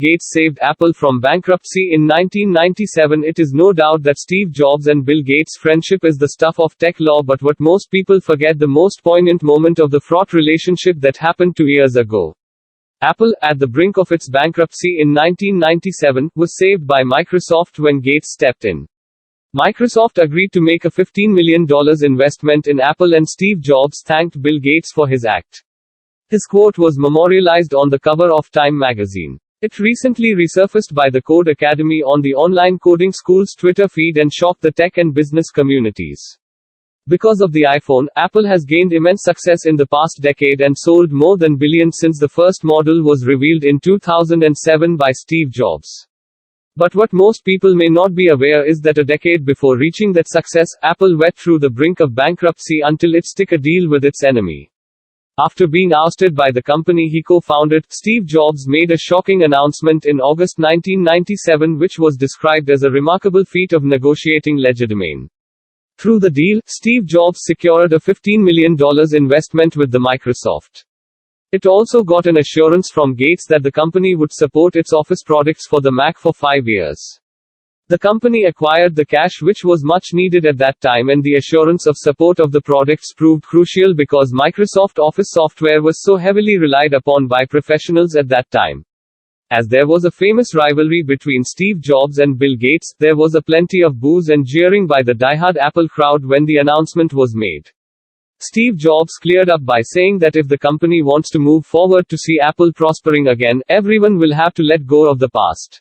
Gates saved Apple from bankruptcy in 1997. It is no doubt that Steve Jobs and Bill Gates' friendship is the stuff of tech lore, but what most people forget, the most poignant moment of the fraught relationship that happened 2 years ago. Apple, at the brink of its bankruptcy in 1997, was saved by Microsoft when Gates stepped in. Microsoft agreed to make a $15 million investment in Apple, and Steve Jobs thanked Bill Gates for his act. His quote was memorialized on the cover of Time magazine. It recently resurfaced by the Code Academy on the online coding school's Twitter feed and shocked the tech and business communities. Because of the iPhone, Apple has gained immense success in the past decade and sold more than billion since the first model was revealed in 2007 by Steve Jobs. But what most people may not be aware is that a decade before reaching that success, Apple went through the brink of bankruptcy until it struck a deal with its enemy. After being ousted by the company he co-founded, Steve Jobs made a shocking announcement in August 1997 which was described as a remarkable feat of negotiating legerdemain. Through the deal, Steve Jobs secured a $15 million investment with the Microsoft. It also got an assurance from Gates that the company would support its Office products for the Mac for 5 years. The company acquired the cash which was much needed at that time, and the assurance of support of the products proved crucial because Microsoft Office software was so heavily relied upon by professionals at that time. As there was a famous rivalry between Steve Jobs and Bill Gates, there was a plenty of boos and jeering by the diehard Apple crowd when the announcement was made. Steve Jobs cleared up by saying that if the company wants to move forward to see Apple prospering again, everyone will have to let go of the past.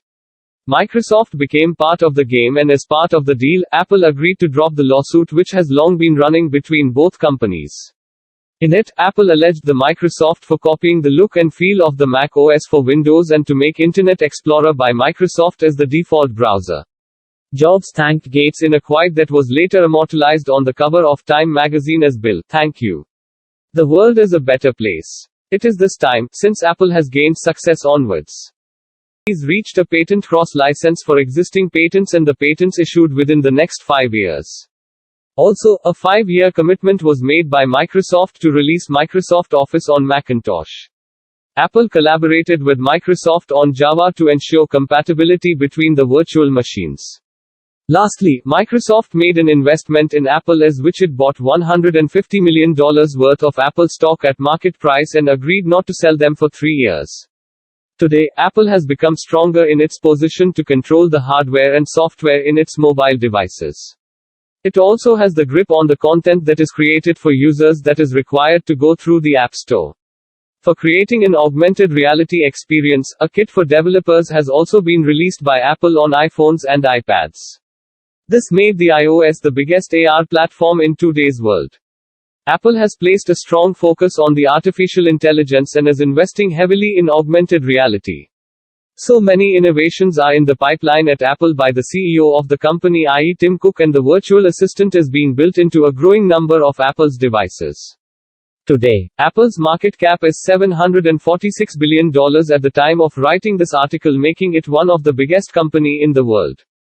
Microsoft became part of the game, and as part of the deal, Apple agreed to drop the lawsuit which has long been running between both companies. In it, Apple alleged the Microsoft for copying the look and feel of the Mac OS for Windows and to make Internet Explorer by Microsoft as the default browser. Jobs thanked Gates in a quote that was later immortalized on the cover of Time magazine as "Bill, thank you. The world is a better place. It is this time, since Apple has gained success onwards. He's reached a patent cross-license for existing patents and the patents issued within the next 5 years. Also, a 5-year commitment was made by Microsoft to release Microsoft Office on Macintosh. Apple collaborated with Microsoft on Java to ensure compatibility between the virtual machines. Lastly, Microsoft made an investment in Apple as which it bought $150 million worth of Apple stock at market price and agreed not to sell them for 3 years. Today, Apple has become stronger in its position to control the hardware and software in its mobile devices. It also has the grip on the content that is created for users that is required to go through the App Store. For creating an augmented reality experience, a kit for developers has also been released by Apple on iPhones and iPads. This made the iOS the biggest AR platform in today's world. Apple has placed a strong focus on the artificial intelligence and is investing heavily in augmented reality. So many innovations are in the pipeline at Apple by the CEO of the company, i.e. Tim Cook, and the virtual assistant is being built into a growing number of Apple's devices. Today, Apple's market cap is $746 billion at the time of writing this article, making it one of the biggest company in the world.